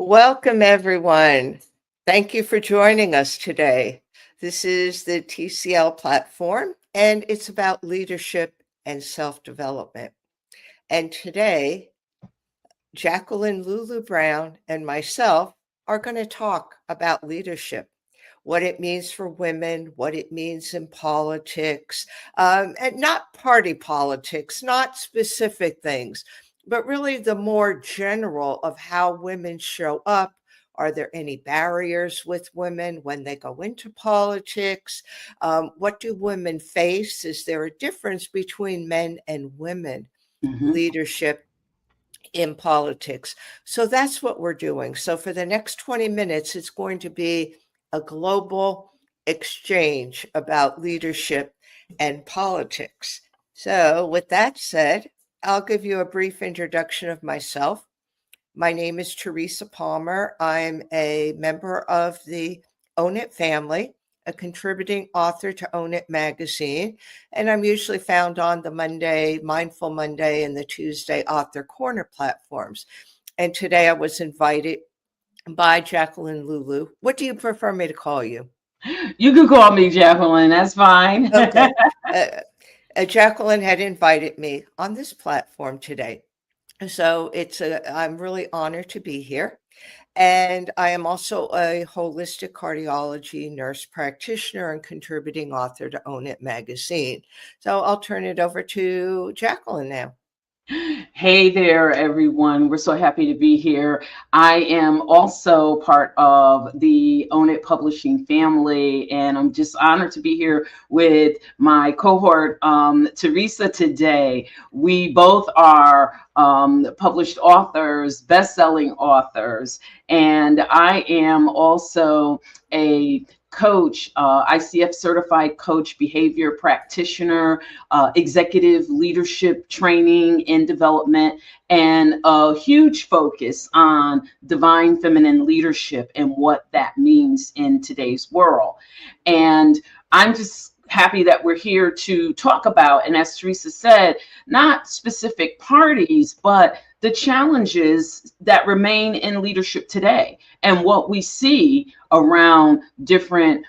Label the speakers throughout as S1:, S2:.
S1: Welcome, everyone. Thank you for joining us today. This is the TCL platform, and it's about leadership and self-development. And today, Jacqueline Lulu Brown and myself are going to talk about leadership, what it means for women, what it means in politics, and not party politics, not specific things, but really the more general of how women show up. Are there any barriers with women when they go into politics? What do women face? Is there a difference between men and women
S2: Mhm.
S1: leadership in politics? So that's what we're doing. So for the next 20 minutes, it's going to be a global exchange about leadership and politics. So, with that said, I'll give you a brief introduction of myself. My name is Teresa Palmer. I'm a member of the Own It family, a contributing author to Own It magazine, and I'm usually found on the Monday, Mindful Monday, and the Tuesday Author Corner platforms. And today I was invited by Jacqueline Lulu. What do you prefer me to call you?
S2: You can call me Jacqueline. That's fine.
S1: Okay. Uh, Jacqueline had invited me on this platform today. So I'm really honored to be here. And I am also a holistic cardiology nurse practitioner and contributing author to Own It magazine. So I'll turn it over to Jacqueline now.
S2: Hey there, everyone. We're so happy to be here. I am also part of the Own It Publishing family, and I'm just honored to be here with my cohort, Teresa, today. We both are published authors, best-selling authors, and I am also a coach, ICF certified coach, behavior practitioner, executive leadership training and development, and a huge focus on divine feminine leadership and what that means in today's world. And I'm just happy that we're here to talk about, and as Teresa said, not specific parties, but the challenges that remain in leadership today and what we see around different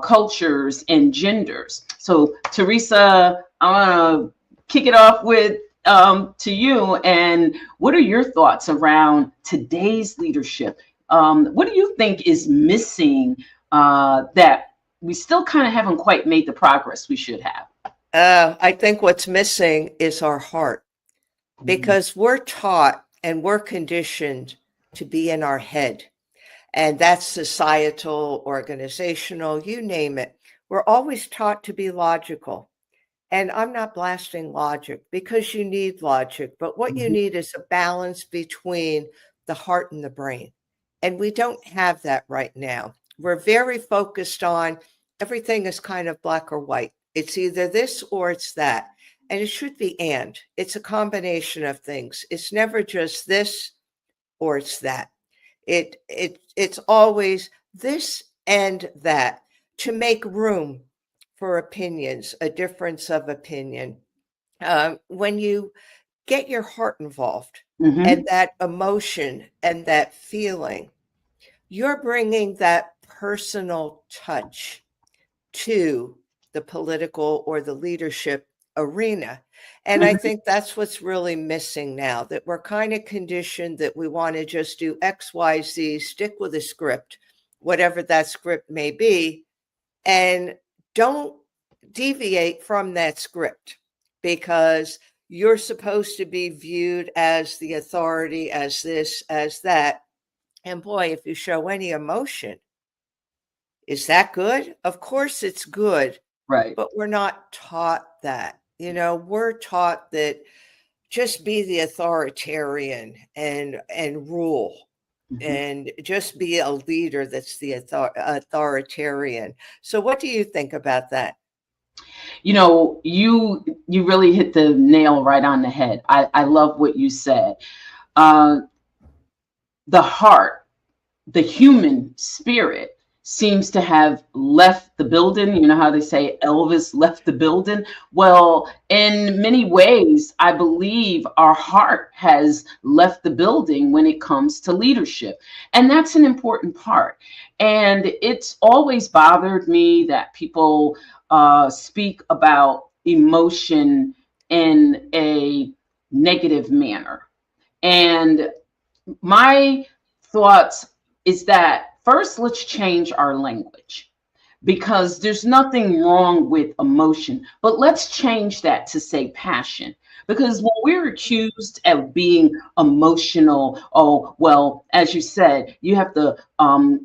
S2: cultures and genders. So, Teresa, I want to kick it off with to you. And what are your thoughts around today's leadership? What do you think is missing that we still kind of haven't quite made the progress we should have?
S1: I think what's missing is our heart
S2: Mhm.
S1: because we're taught and we're conditioned to be in our head. And that's societal, organizational, you name it. We're always taught to be logical. And I'm not blasting logic because you need logic, but what you
S2: Mhm.
S1: need is a balance between the heart and the brain. And we don't have that right now. We're very focused on everything is kind of black or white. It's either this or it's that. And it should be and. It's a combination of things. It's never just this or it's that. It's always this and that to make room for opinions, a difference of opinion. When you get your heart involved and
S2: Mhm.
S1: that emotion and that feeling, you're bringing that personal touch to the political or the leadership arena. And I
S2: Mhm.
S1: think that's what's really missing now, that we're kind of conditioned that we want to just do X, Y, Z, stick with a script, whatever that script may be, and don't deviate from that script because you're supposed to be viewed as the authority, as this, as that. And boy, if you show any emotion, is that good? Of course it's good,
S2: Right.
S1: but we're not taught that. We're taught that just be the authoritarian and rule
S2: Mhm.
S1: and just be a leader that's the authoritarian. So what do you think about that?
S2: You really hit the nail right on the head. I love what you said. Uh, the heart, the human spirit seems to have left the building. You know how they say Elvis left the building? Well, in many ways, I believe our heart has left the building when it comes to leadership. And that's an important part. And it's always bothered me that people speak about emotion in a negative manner. And my thoughts is that first, let's change our language because there's nothing wrong with emotion, but let's change that to say passion. Because when we're accused of being emotional, oh, well, as you said, you have to,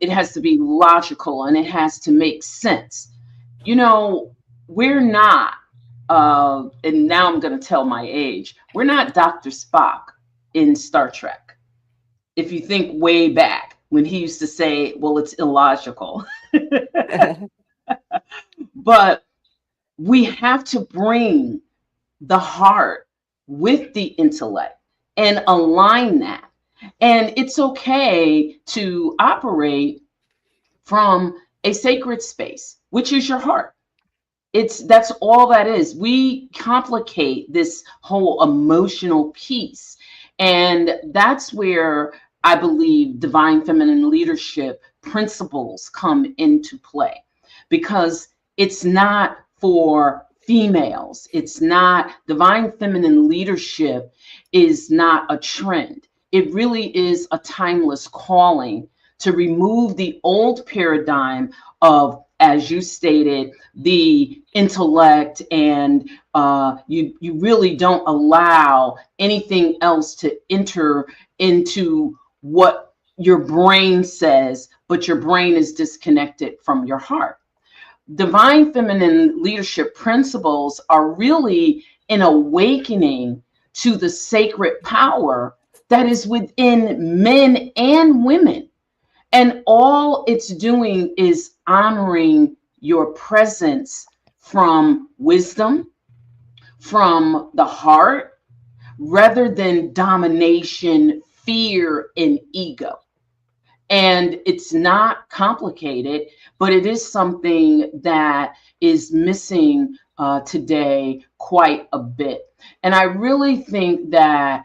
S2: it has to be logical and it has to make sense. You know, we're not, and now I'm going to tell my age, we're not Dr. Spock in Star Trek. If you think way back when he used to say, well, it's illogical. But we have to bring the heart with the intellect and align that. And it's okay to operate from a sacred space, which is your heart. That's all that is. We complicate this whole emotional piece. And that's where I believe divine feminine leadership principles come into play, because it's not for females. It's not, divine feminine leadership is not a trend. It really is a timeless calling to remove the old paradigm of, as you stated, the intellect, and you really don't allow anything else to enter into what your brain says, but your brain is disconnected from your heart. Divine feminine leadership principles are really an awakening to the sacred power that is within men and women. And all it's doing is honoring your presence from wisdom, from the heart, rather than domination, fear, and ego. And it's not complicated, but it is something that is missing today quite a bit. And I really think that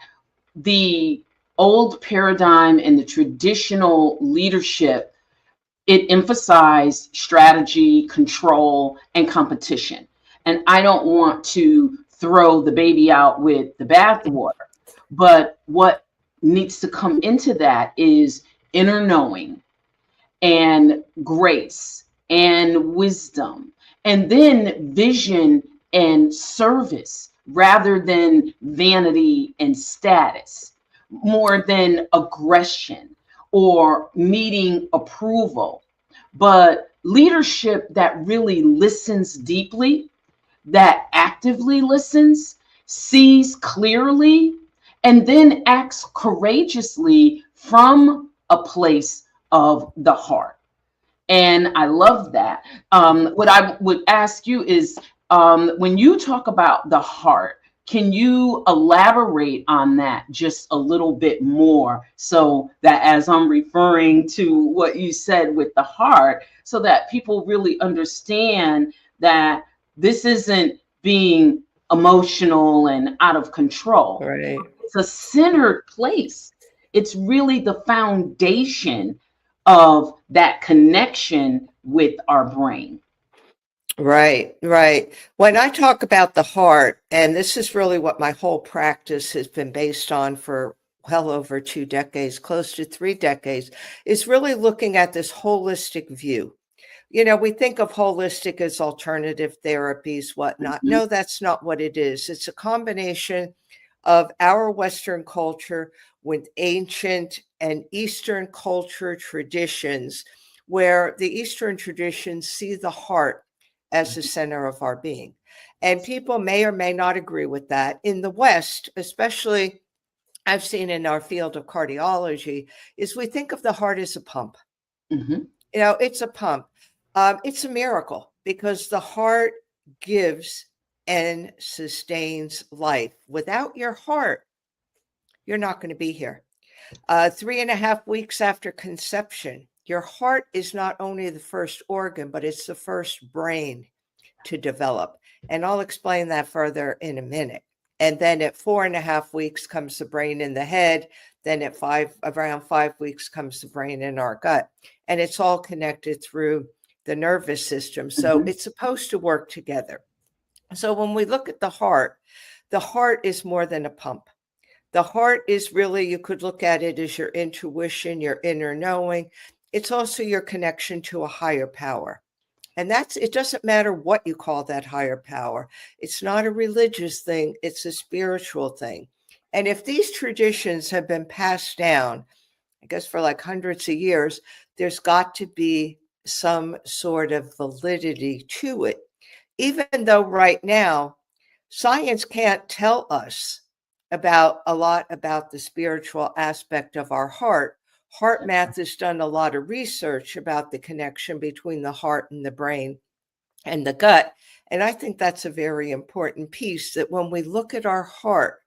S2: the old paradigm and the traditional leadership, it emphasized strategy, control, and competition. And I don't want to throw the baby out with the bathwater, but what needs to come into that is inner knowing and grace and wisdom, and then vision and service rather than vanity and status, more than aggression or needing approval, but leadership that really listens deeply, that actively listens, sees clearly, and then acts courageously from a place of the heart. And I love that. What I would ask you is, when you talk about the heart, can you elaborate on that just a little bit more, so that as I'm referring to what you said with the heart, so that people really understand that this isn't being emotional and out of control.
S1: Right.
S2: It's a centered place. It's really the foundation of that connection with our brain.
S1: Right, right. When I talk about the heart, and this is really what my whole practice has been based on for well over 2 decades, close to 3 decades, is really looking at this holistic view. We think of holistic as alternative therapies, whatnot.
S2: Mhm,
S1: No, that's not what it is. It's a combination of our Western culture with ancient and Eastern culture traditions, where the Eastern traditions see the heart as the center of our being. And people may or may not agree with that. In the West, especially I've seen in our field of cardiology, is we think of the heart as a pump.
S2: mhm,
S1: It's a pump. It's a miracle because the heart gives and sustains life. Without your heart, you're not going to be here. 3.5 weeks after conception, your heart is not only the first organ, but it's the first brain to develop. And I'll explain that further in a minute. And then at 4.5 weeks comes the brain in the head. Then at around 5 weeks comes the brain in our gut. And it's all connected through the nervous system. So
S2: Mhm.
S1: it's supposed to work together. So when we look at the heart is more than a pump. The heart is really, you could look at it as your intuition, your inner knowing. It's also your connection to a higher power. And it doesn't matter what you call that higher power. It's not a religious thing, it's a spiritual thing. And if these traditions have been passed down, I guess for like hundreds of years, there's got to be some sort of validity to it. Even though right now, science can't tell us about a lot about the spiritual aspect of our heart. Heart math has done a lot of research about the connection between the heart and the brain and the gut. And I think that's a very important piece, that when we look at our heart,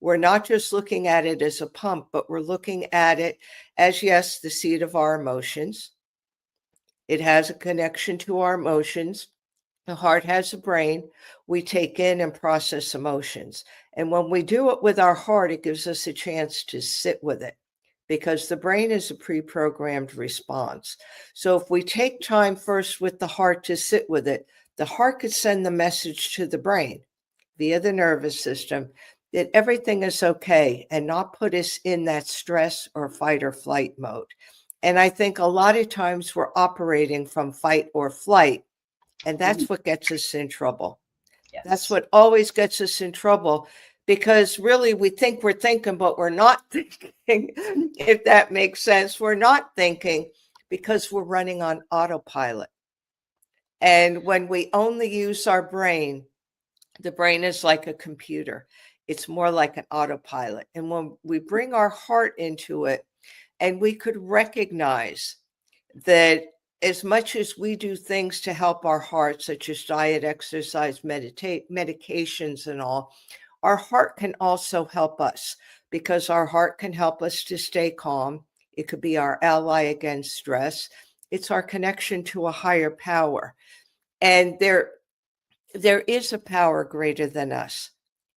S1: we're not just looking at it as a pump, but we're looking at it as, yes, the seat of our emotions. It has a connection to our emotions. The heart has a brain. We take in and process emotions. And when we do it with our heart, it gives us a chance to sit with it, because the brain is a pre-programmed response. So if we take time first with the heart to sit with it, the heart could send the message to the brain via the nervous system that everything is okay, and not put us in that stress or fight or flight mode. And I think a lot of times we're operating from fight or flight, and
S2: Mhm.
S1: that's what gets us in trouble. That's
S2: Yes.
S1: what always gets us in trouble, because really we think we're thinking, but we're not thinking, if that makes sense. We're not thinking because we're running on autopilot. And when we only use our brain, the brain is like a computer. It's more like an autopilot. And when we bring our heart into it, and we could recognize that as much as we do things to help our heart, such as diet, exercise, meditate, medications, and all, our heart can also help us, because our heart can help us to stay calm. It could be our ally against stress. It's our connection to a higher power. And there is a power greater than us.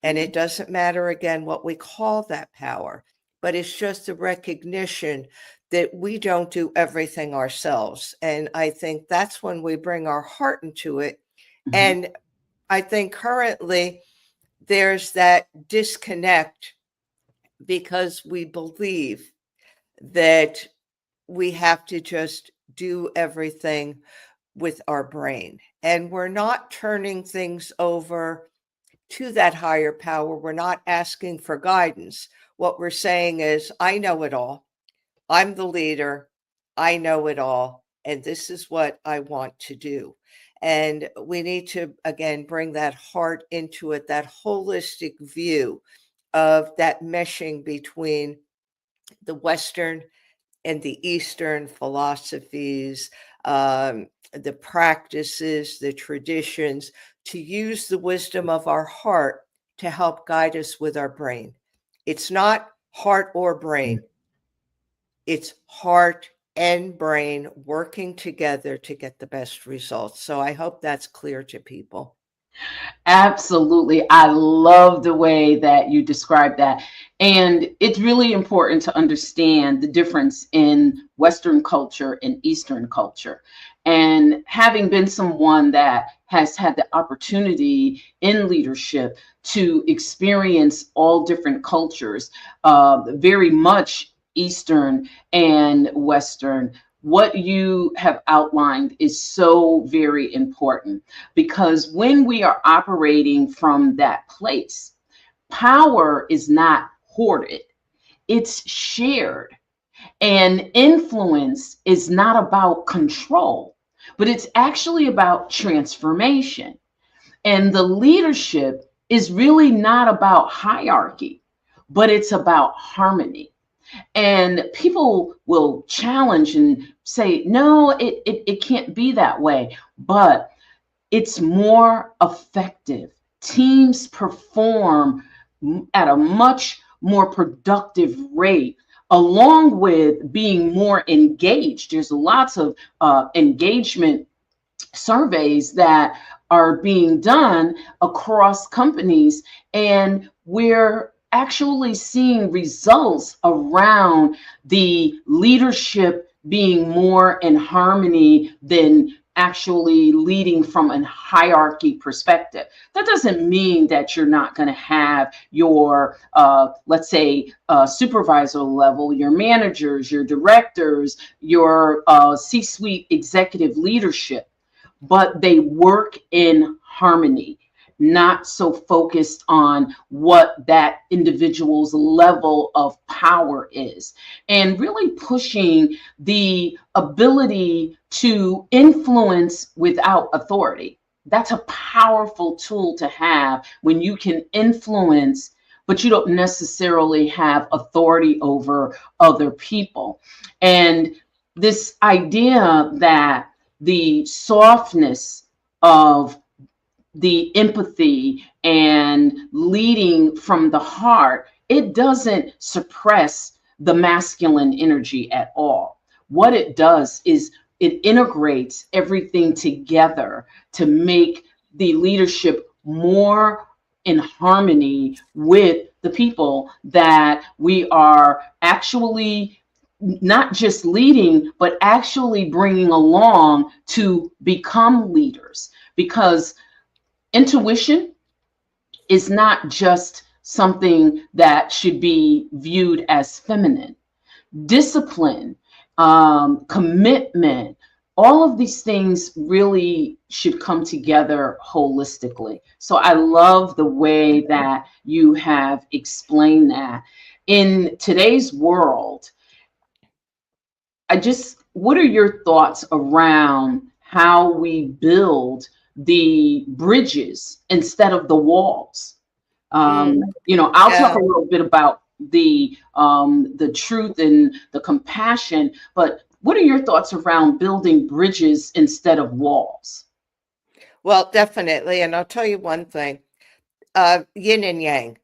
S1: And
S2: Mhm.
S1: it doesn't matter, again, what we call that power, but it's just a recognition that we don't do everything ourselves. And I think that's when we bring our heart into it.
S2: Mhm.
S1: And I think currently there's that disconnect, because we believe that we have to just do everything with our brain. And we're not turning things over to that higher power. We're not asking for guidance. What we're saying is, I know it all. I'm the leader. I know it all. And this is what I want to do. And we need to, again, bring that heart into it, that holistic view of that meshing between the Western and the Eastern philosophies, the practices, the traditions, to use the wisdom of our heart to help guide us with our brain. It's not heart or brain, it's heart and brain working together to get the best results. So I hope that's clear to people.
S2: Absolutely. I love the way that you describe that. And it's really important to understand the difference in Western culture and Eastern culture. And having been someone that has had the opportunity in leadership to experience all different cultures, very much Eastern and Western, what you have outlined is so very important, because when we are operating from that place, power is not hoarded, it's shared. And influence is not about control, but it's actually about transformation. And the leadership is really not about hierarchy, but it's about harmony. And people will challenge and say, no, it can't be that way. But it's more effective. Teams perform at a much more productive rate along with being more engaged. There's lots of engagement surveys that are being done across companies, and we're actually seeing results around the leadership being more in harmony than actually leading from a hierarchy perspective. That doesn't mean that you're not going to have your, let's say, supervisor level, your managers, your directors, your C-suite executive leadership, but they work in harmony, not so focused on what that individual's level of power is, and really pushing the ability to influence without authority. That's a powerful tool to have when you can influence, but you don't necessarily have authority over other people. And this idea that the softness of the empathy and leading from the heart, it doesn't suppress the masculine energy at all. What it does is it integrates everything together to make the leadership more in harmony with the people that we are actually not just leading, but actually bringing along to become leaders. Because intuition is not just something that should be viewed as feminine. Discipline, commitment, all of these things really should come together holistically. So I love the way that you have explained that. In today's world, what are your thoughts around how we build the bridges instead of the walls?
S1: Mm,
S2: I'll talk
S1: yeah.
S2: a little bit about the truth and the compassion, but what are your thoughts around building bridges instead of walls?
S1: Well, definitely. And I'll tell you one thing, yin and yang,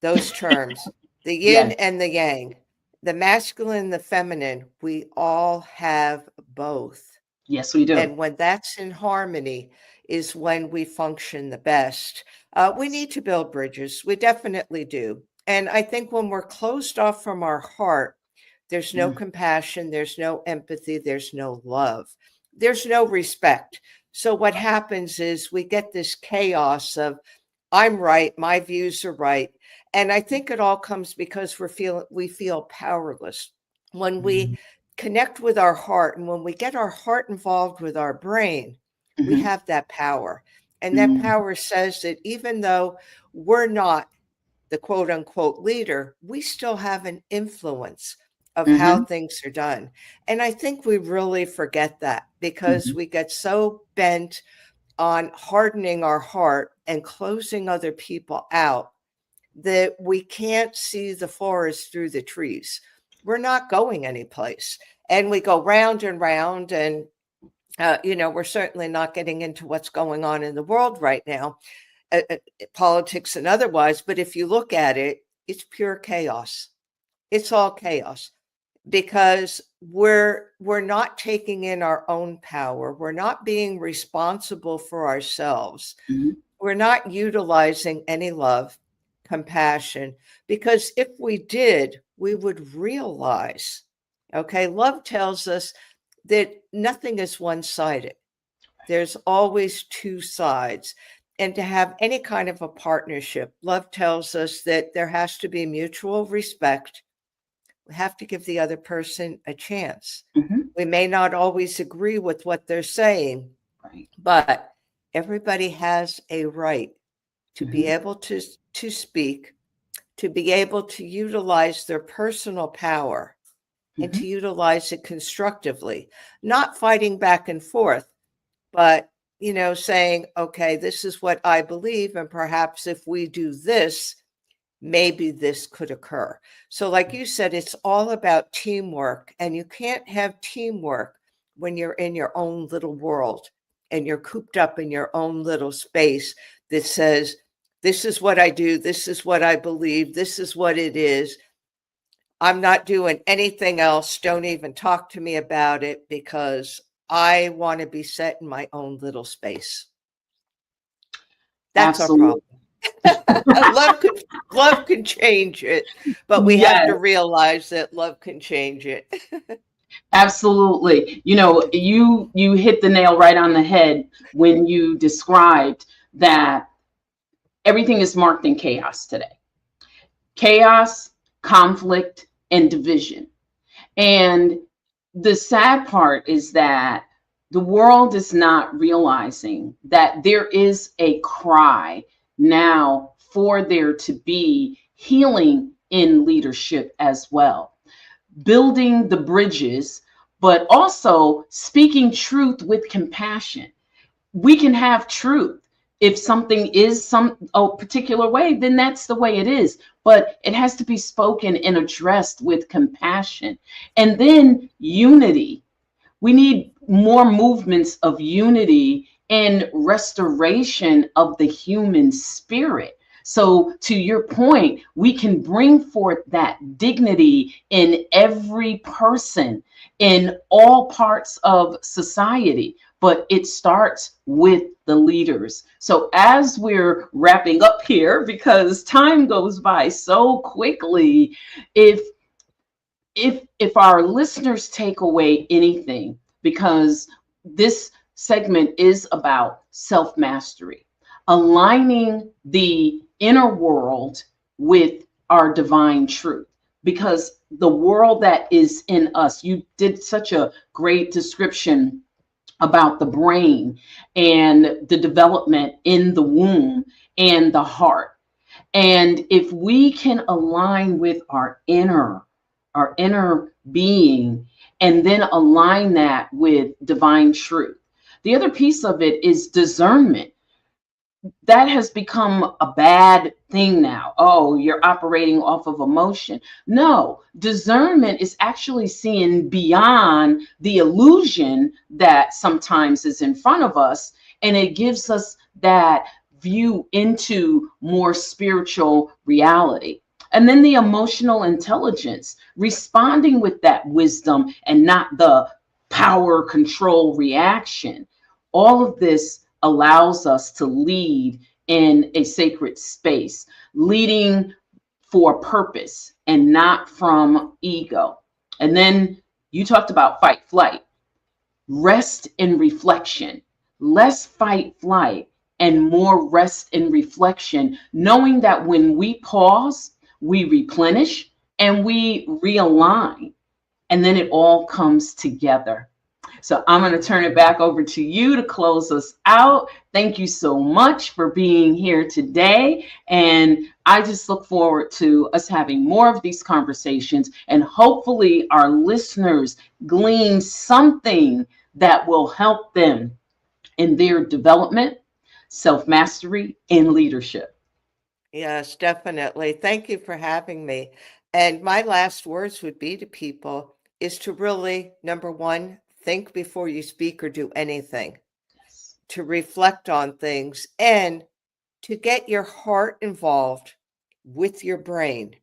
S1: those terms, the yin
S2: Yes,
S1: and the yang, the masculine, the feminine, we all have both.
S2: yes, we do.
S1: And when that's in harmony is when we function the best. We need to build bridges. We definitely do. And I think when we're closed off from our heart, there's no
S2: Mm,
S1: compassion, there's no empathy, there's no love, there's no respect. So what happens is we get this chaos of I'm right, my views are right. And I think it all comes because we feel powerless. When we
S2: mhm,
S1: connect with our heart and when we get our heart involved with our brain, we
S2: mhm,
S1: have that power. And that
S2: mhm,
S1: power says that even though we're not the quote unquote leader, we still have an influence of how
S2: mhm,
S1: things are done. And I think we really forget that because
S2: mhm,
S1: we get so bent on hardening our heart and closing other people out that we can't see the forest through the trees. We're not going anyplace. And we go round and round. And, we're certainly not getting into what's going on in the world right now, politics and otherwise. But if you look at it, it's pure chaos. It's all chaos because we're not taking in our own power. We're not being responsible for ourselves.
S2: mhm,
S1: We're not utilizing any love, compassion, because if we did, we would realize, okay, love tells us that nothing is one sided. There's always two sides. And to have any kind of a partnership, love tells us that there has to be mutual respect. We have to give the other person a chance.
S2: mhm.
S1: We may not always agree with what they're saying,
S2: Right.
S1: but everybody has a right to be
S2: Mhm,
S1: able to speak, to be able to utilize their personal power and
S2: mhm,
S1: to utilize it constructively, not fighting back and forth, but saying, okay, this is what I believe, and perhaps if we do this, maybe this could occur. So, like you said, it's all about teamwork, and you can't have teamwork when you're in your own little world and you're cooped up in your own little space that says, this is what I do, this is what I believe, this is what it is. I'm not doing anything else. Don't even talk to me about it because I want to be set in my own little space. That's our
S2: Absolutely.
S1: problem. love can love can change it, but we have to
S2: Yes,
S1: realize that love can change it.
S2: absolutely. You hit the nail right on the head when you described that everything is marked in chaos today. Chaos, conflict, and division. And the sad part is that the world is not realizing that there is a cry now for there to be healing in leadership as well, building the bridges, but also speaking truth with compassion. We can have truth. If something is some a particular way, then that's the way it is. But it has to be spoken and addressed with compassion. And then unity. We need more movements of unity and restoration of the human spirit. So, to your point, we can bring forth that dignity in every person in all parts of society, but it starts with the leaders. So, as we're wrapping up here, because time goes by so quickly, if if our listeners take away anything, because this segment is about self mastery, aligning the inner world with our divine truth, because the world that is in us, you did such a great description about the brain and the development in the womb and the heart. And if we can align with our inner being, and then align that with divine truth. The other piece of it is discernment. That has become a bad thing now. Oh, you're operating off of emotion. No, discernment is actually seeing beyond the illusion that sometimes is in front of us, and it gives us that view into more spiritual reality. And then the emotional intelligence, responding with that wisdom and not the power control reaction. All of this allows us to lead in a sacred space, leading for purpose and not from ego. And then you talked about fight flight, rest and reflection, less fight flight and more rest and reflection, knowing that when we pause, we replenish and we realign, and then it all comes together. So I'm going to turn it back over to you to close us out. Thank you so much for being here today. And I just look forward to us having more of these conversations, and hopefully our listeners glean something that will help them in their development, self mastery, and leadership.
S1: Yes, definitely. Thank you for having me. And my last words would be to people is to really, number one, think before you speak or do anything,
S2: Yes.
S1: to reflect on things, and to get your heart involved with your brain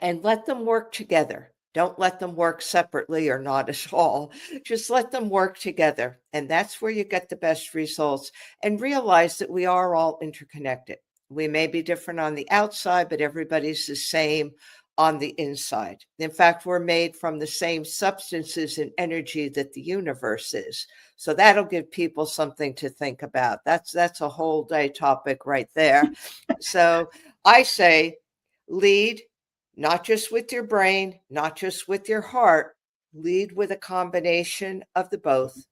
S1: and let them work together. Don't let them work separately or not at all. Just let them work together. And that's where you get the best results. And realize that we are all interconnected. We may be different on the outside, but everybody's the same on the inside. In fact, we're made from the same substances and energy that the universe is. So that'll give people something to think about. That's a whole day topic right there. So I say lead not just with your brain, not just with your heart, lead with a combination of the both,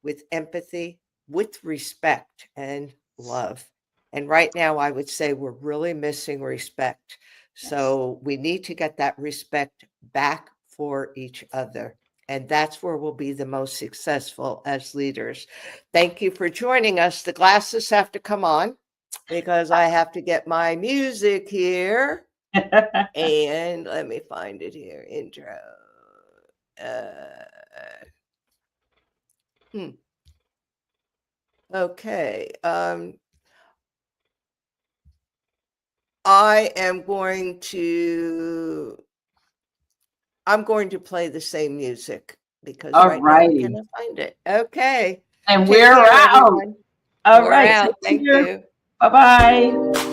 S1: with empathy, with respect and love. And right now, I would say we're really missing respect.
S2: Yes.
S1: So we need to get that respect back for each other. And that's where we'll be the most successful as leaders. Thank you for joining us. The glasses have to come on because I have to get my music here. And let me find it here. Intro. Uh, hmm. Okay. I am going to I'm going to play the same music because
S2: All
S1: right now I
S2: righty.
S1: cannot find it. Okay.
S2: And
S1: Take
S2: we're
S1: care,
S2: out.
S1: everyone.
S2: All
S1: We're
S2: right.
S1: out.
S2: Take
S1: Thank
S2: care.
S1: you.
S2: Bye bye.